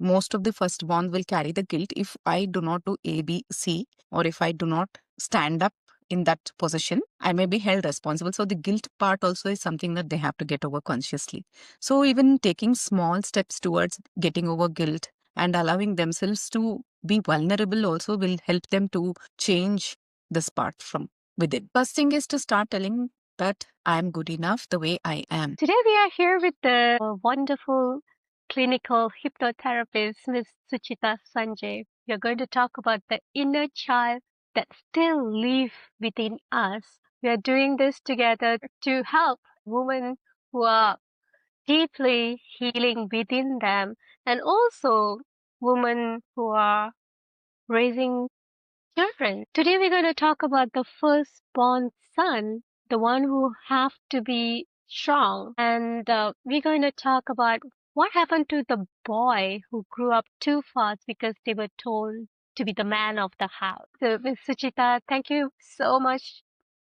most of the firstborn will carry the guilt if I do not do A, B, C, or if I do not stand up in that position, I may be held responsible. So the guilt part also is something that they have to get over consciously. So even taking small steps towards getting over guilt and allowing themselves to be vulnerable also will help them to change this part from within. First thing is to start telling that I'm good enough the way I am. Today we are here with the wonderful clinical hypnotherapist, Ms. Suchita Sanjay. We are going to talk about the inner child that still live within us. We are doing this together to help women who are deeply healing within them, and also women who are raising children. Today we're going to talk about the firstborn son, the one who have to be strong. And we're going to talk about what happened to the boy who grew up too fast because they were told to be the man of the house. So Ms. Suchita, thank you so much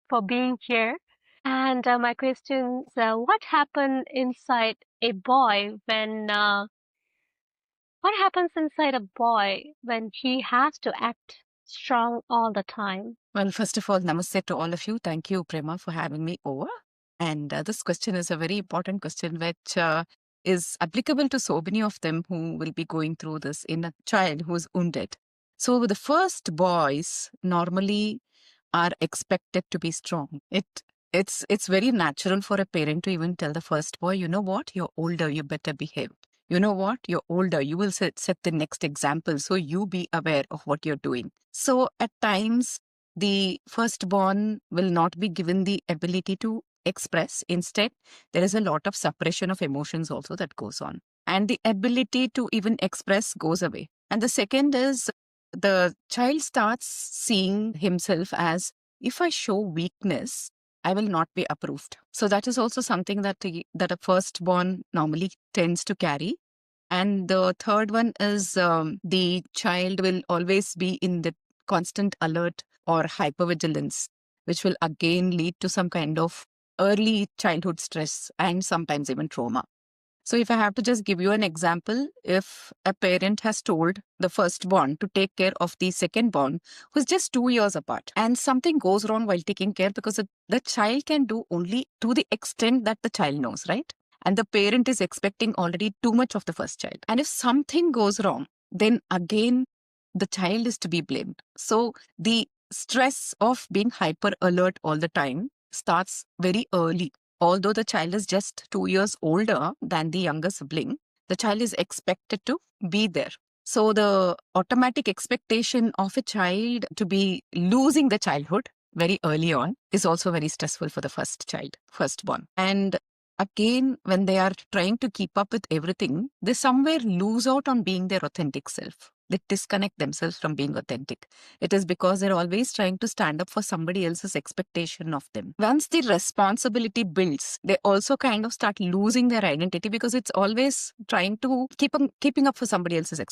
for being here. And my question is, what happened inside a boy when what happens inside a boy when he has to act strong all the time? Well, first of all, namaste to all of you. Thank you, Prema, for having me over. And this question is a very important question, which is applicable to so many of them who will be going through this in a child who is wounded. So the first boys normally are expected to be strong. It's very natural for a parent to even tell the first boy, you know what, you're older, you better behave. You know what, you're older, you will set the next example. So you be aware of what you're doing. So at times, the firstborn will not be given the ability to express. Instead, there is a lot of suppression of emotions also that goes on. And the ability to even express goes away. And the second is the child starts seeing himself as, if I show weakness, I will not be approved. So that is also something that that a firstborn normally tends to carry. And the third one is the child will always be in the constant alert or hyper-vigilance, which will again lead to some kind of early childhood stress and sometimes even trauma. So if I have to just give you an example, if a parent has told the firstborn to take care of the secondborn, who's just 2 years apart, and something goes wrong while taking care, because the child can do only to the extent that the child knows, right? And the parent is expecting already too much of the first child. And if something goes wrong, then again, the child is to be blamed. So the stress of being hyper alert all the time starts very early. Although the child is just 2 years older than the younger sibling, the child is expected to be there. So the automatic expectation of a child to be losing the childhood very early on is also very stressful for the first child, firstborn. And again, when they are trying to keep up with everything, they somewhere lose out on being their authentic self. They disconnect themselves from being authentic. It is because they're always trying to stand up for somebody else's expectation of them. Once the responsibility builds, they also kind of start losing their identity, because it's always trying to keeping up for somebody else's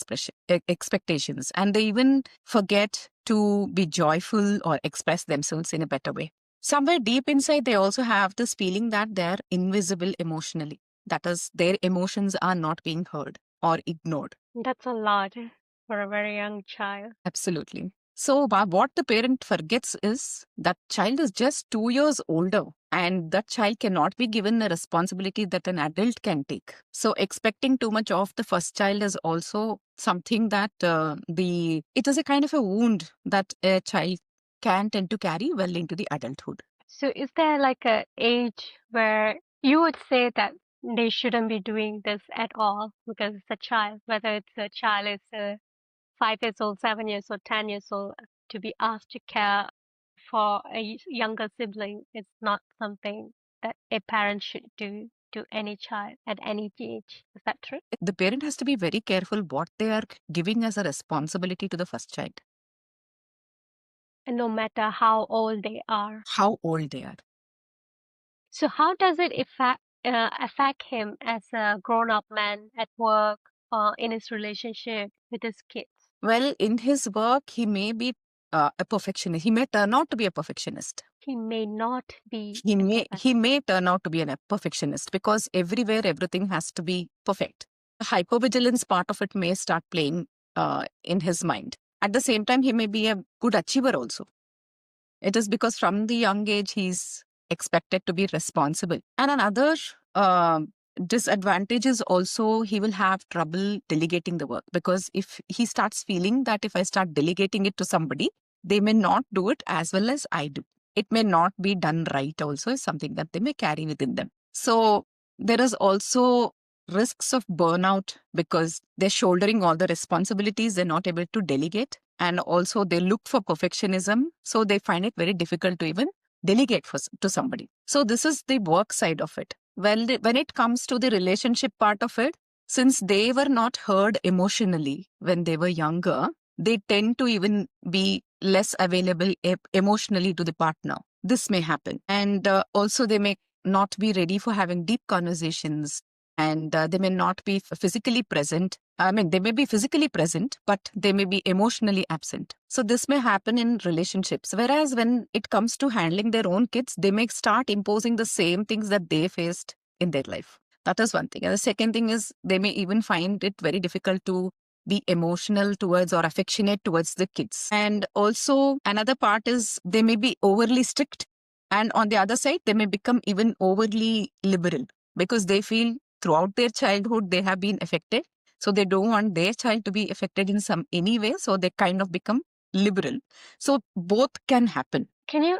expectations. And they even forget to be joyful or express themselves in a better way. Somewhere deep inside, they also have this feeling that they're invisible emotionally. That is, their emotions are not being heard or ignored. That's a lot for a very young child. Absolutely. So what the parent forgets is that child is just 2 years older, and that child cannot be given a responsibility that an adult can take. So expecting too much of the first child is also something that it is a kind of a wound that a child can tend to carry well into the adulthood. So is there like a age where you would say that they shouldn't be doing this at all because it's a child, whether it's a child is 5 years old, 7 years old, 10 years old, to be asked to care for a younger sibling is not something that a parent should do to any child at any age. Is that true? The parent has to be very careful what they are giving as a responsibility to the first child. And no matter how old they are. How old they are. So how does it affect him as a grown-up man at work or in his relationship with his kids? Well, in his work, he may be a perfectionist. He may turn out to be a perfectionist. He may not be. He may turn out to be a perfectionist, because everywhere everything has to be perfect. The hypervigilance part of it may start playing in his mind. At the same time, he may be a good achiever also. It is because from the young age, he's expected to be responsible. And another disadvantage is also he will have trouble delegating the work, because if he starts feeling that if I start delegating it to somebody, they may not do it as well as I do. It may not be done right also, is something that they may carry within them. So there is also risks of burnout because they're shouldering all the responsibilities, they're not able to delegate, and also they look for perfectionism, so they find it very difficult to even delegate to somebody. So this is the work side of it. Well, when it comes to the relationship part of it, since they were not heard emotionally when they were younger, they tend to even be less available emotionally to the partner. This may happen. And also they may not be ready for having deep conversations, and they may not be physically present. I mean, they may be physically present, but they may be emotionally absent. So this may happen in relationships. Whereas when it comes to handling their own kids, they may start imposing the same things that they faced in their life. That is one thing. And the second thing is they may even find it very difficult to be emotional towards or affectionate towards the kids. And also another part is they may be overly strict. And on the other side, they may become even overly liberal because they feel throughout their childhood they have been affected, so they don't want their child to be affected in some any way, so they kind of become liberal. So both can happen. Can you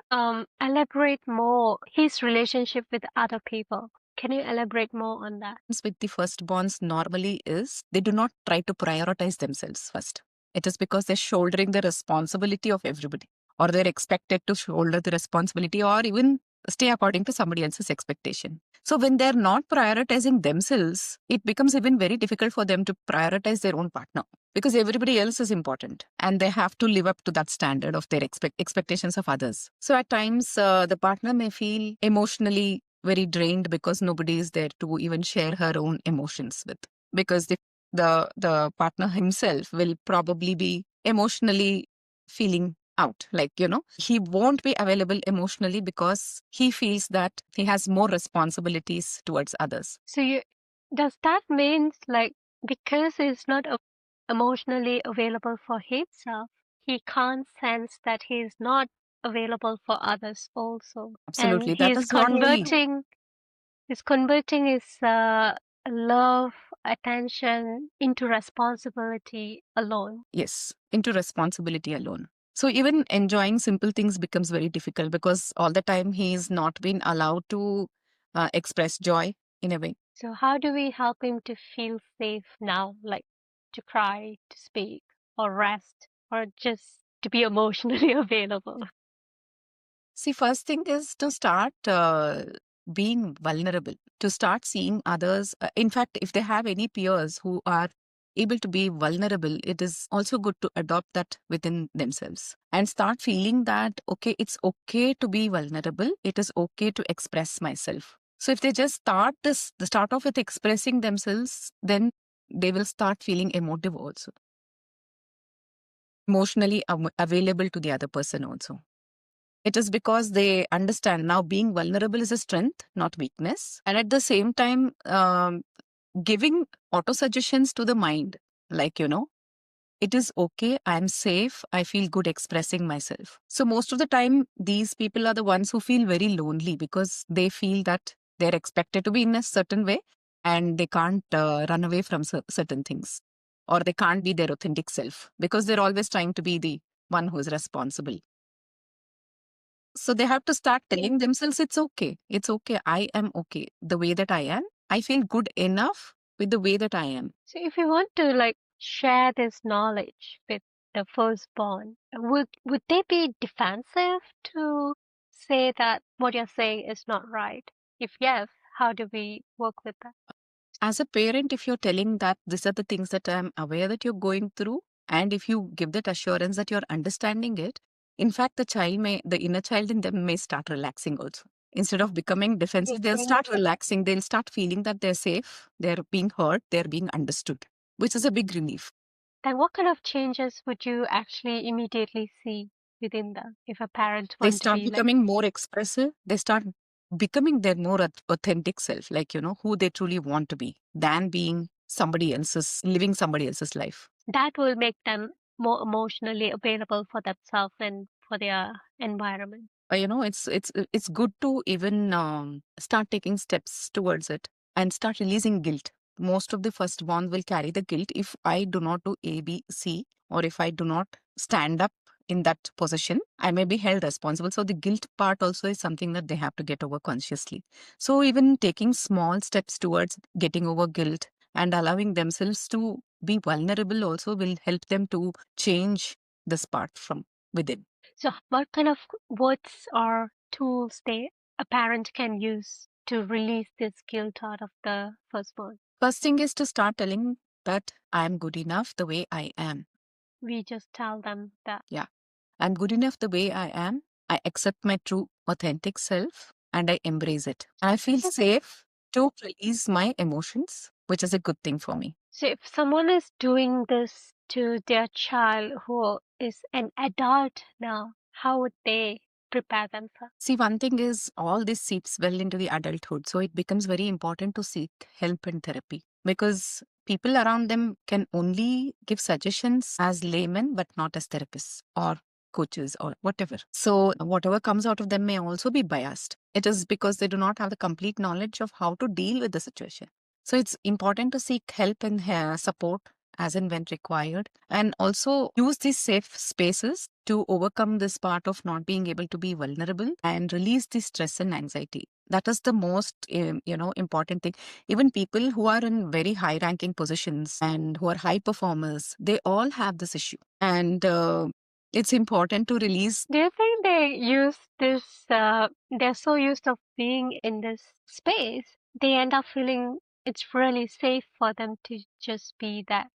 elaborate more his relationship with other people? Can you elaborate more on that? With the firstborns normally is they do not try to prioritize themselves first. It is because they're shouldering the responsibility of everybody, or they're expected to shoulder the responsibility or even stay according to somebody else's expectation. So when they're not prioritizing themselves, it becomes even very difficult for them to prioritize their own partner, because everybody else is important and they have to live up to that standard of their expectations of others. So at times, the partner may feel emotionally very drained because nobody is there to even share her own emotions with, because the partner himself will probably be emotionally feeling out, like, he won't be available emotionally because he feels that he has more responsibilities towards others. So does that mean like because he's not emotionally available for himself, he can't sense that he's not available for others also, and Absolutely, that is not only he's converting his love, attention into responsibility alone. yes, into responsibility alone. So even enjoying simple things becomes very difficult because all the time he's not been allowed to express joy in a way. So how do we help him to feel safe now, like to cry, to speak, or rest, or just to be emotionally available? See, first thing is to start being vulnerable, to start seeing others. In fact, if they have any peers who are able to be vulnerable, it is also good to adopt that within themselves and start feeling that, okay, it's okay to be vulnerable. It is okay to express myself. So if they just start off with expressing themselves, then they will start feeling emotive also, emotionally available to the other person also. It is because they understand now being vulnerable is a strength, not weakness. And at the same time, giving auto suggestions to the mind, like, it is okay, I'm safe, I feel good expressing myself. So most of the time, these people are the ones who feel very lonely because they feel that they're expected to be in a certain way and they can't run away from certain things, or they can't be their authentic self because they're always trying to be the one who's responsible. So they have to start telling themselves it's okay. It's okay. I am okay the way that I am. I feel good enough with the way that I am. So if you want to like share this knowledge with the firstborn, would they be defensive to say that what you're saying is not right? If yes, how do we work with that? As a parent, if you're telling that these are the things that I'm aware that you're going through, and if you give that assurance that you're understanding it, in fact, the inner child in them may start relaxing also. Instead of becoming defensive, they'll start relaxing. They'll start feeling that they're safe, they're being heard, they're being understood, which is a big relief. Then what kind of changes would you actually immediately see within them if a parent They want to start be like, becoming more expressive. They start becoming their more authentic self, like, who they truly want to be, than being living somebody else's life. That will make them more emotionally available for themselves and for their environment. It's good to even start taking steps towards it and start releasing guilt. Most of the firstborn will carry the guilt if I do not do A, B, C, or if I do not stand up in that position, I may be held responsible. So the guilt part also is something that they have to get over consciously. So even taking small steps towards getting over guilt and allowing themselves to be vulnerable also will help them to change this part from within. So, what kind of words or tools a parent can use to release this guilt out of the firstborn? First thing is to start telling that I'm good enough the way I am. We just tell them that. Yeah. I'm good enough the way I am. I accept my true, authentic self and I embrace it. I feel safe to release my emotions, which is a good thing for me. So, if someone is doing this to their child who is an adult now, how would they prepare themselves? See, one thing is all this seeps well into the adulthood. So it becomes very important to seek help and therapy because people around them can only give suggestions as laymen, but not as therapists or coaches or whatever. So whatever comes out of them may also be biased. It is because they do not have the complete knowledge of how to deal with the situation. So it's important to seek help and support as and when required, and also use these safe spaces to overcome this part of not being able to be vulnerable and release the stress and anxiety. That is the most important thing. Even people who are in very high ranking positions and who are high performers, they all have this issue, and it's important to release. Do you think they use this, they're so used of being in this space, they end up feeling it's really safe for them to just be that?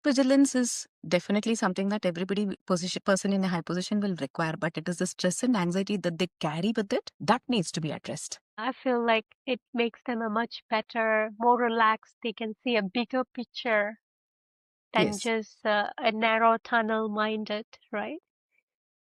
Vigilance is definitely something that everybody person in a high position will require, but it is the stress and anxiety that they carry with it that needs to be addressed. I feel like it makes them a much better, more relaxed. They can see a bigger picture than Yes. just a narrow tunnel minded, right?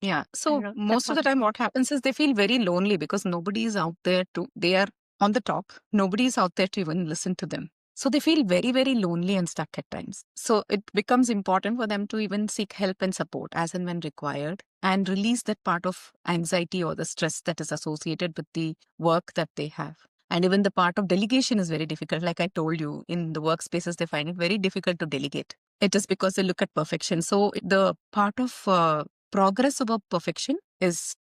Yeah. I don't So know. That's most of what. the time, what happens is they feel very lonely because nobody is out there to, they are on the top. Nobody is out there to even listen to them. So they feel very, very lonely and stuck at times. So it becomes important for them to even seek help and support as and when required and release that part of anxiety or the stress that is associated with the work that they have. And even the part of delegation is very difficult. Like I told you, in the workspaces, they find it very difficult to delegate. It is because they look at perfection. So the part of progress above perfection is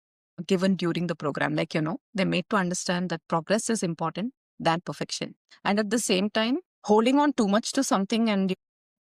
given during the program. Like, they're made to understand that progress is important than perfection. And at the same time, holding on too much to something and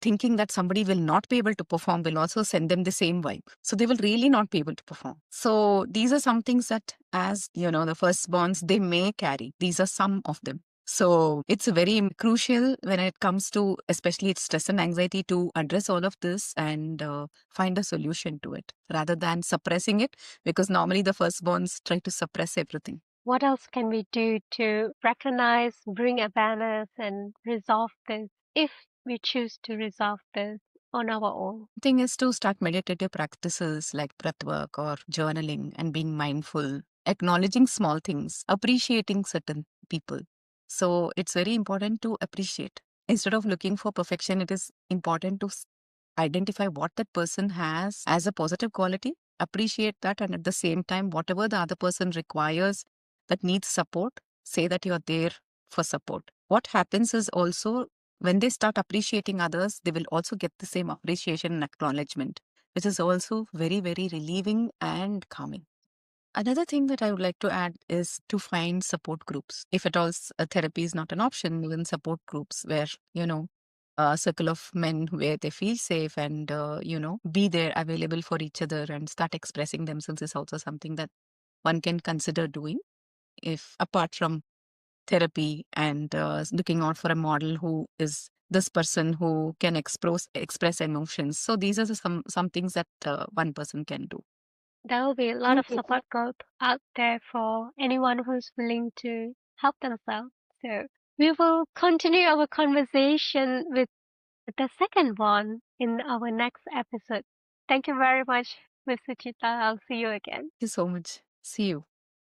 thinking that somebody will not be able to perform will also send them the same vibe. So they will really not be able to perform. So these are some things that, as the firstborns, they may carry. These are some of them. So it's very crucial when it comes to, especially its stress and anxiety, to address all of this and find a solution to it rather than suppressing it, because normally the firstborns try to suppress everything. What else can we do to recognize, bring awareness, and resolve this if we choose to resolve this on our own? Thing is to start meditative practices like breath work or journaling and being mindful, acknowledging small things, appreciating certain people. So it's very important to appreciate. Instead of looking for perfection, it is important to identify what that person has as a positive quality, appreciate that, and at the same time, whatever the other person requires that needs support, say that you're there for support. What happens is also when they start appreciating others, they will also get the same appreciation and acknowledgement, which is also very, very relieving and calming. Another thing that I would like to add is to find support groups. If at all therapy is not an option, even support groups where, a circle of men where they feel safe and, be there available for each other and start expressing themselves is also something that one can consider doing if apart from therapy and looking out for a model who is this person who can express emotions. So these are some things that one person can do. There will be a lot of support group out there for anyone who's willing to help themselves. So we will continue our conversation with the second one in our next episode. Thank you very much, Miss Suchita. I'll see you again. Thank you so much. See you.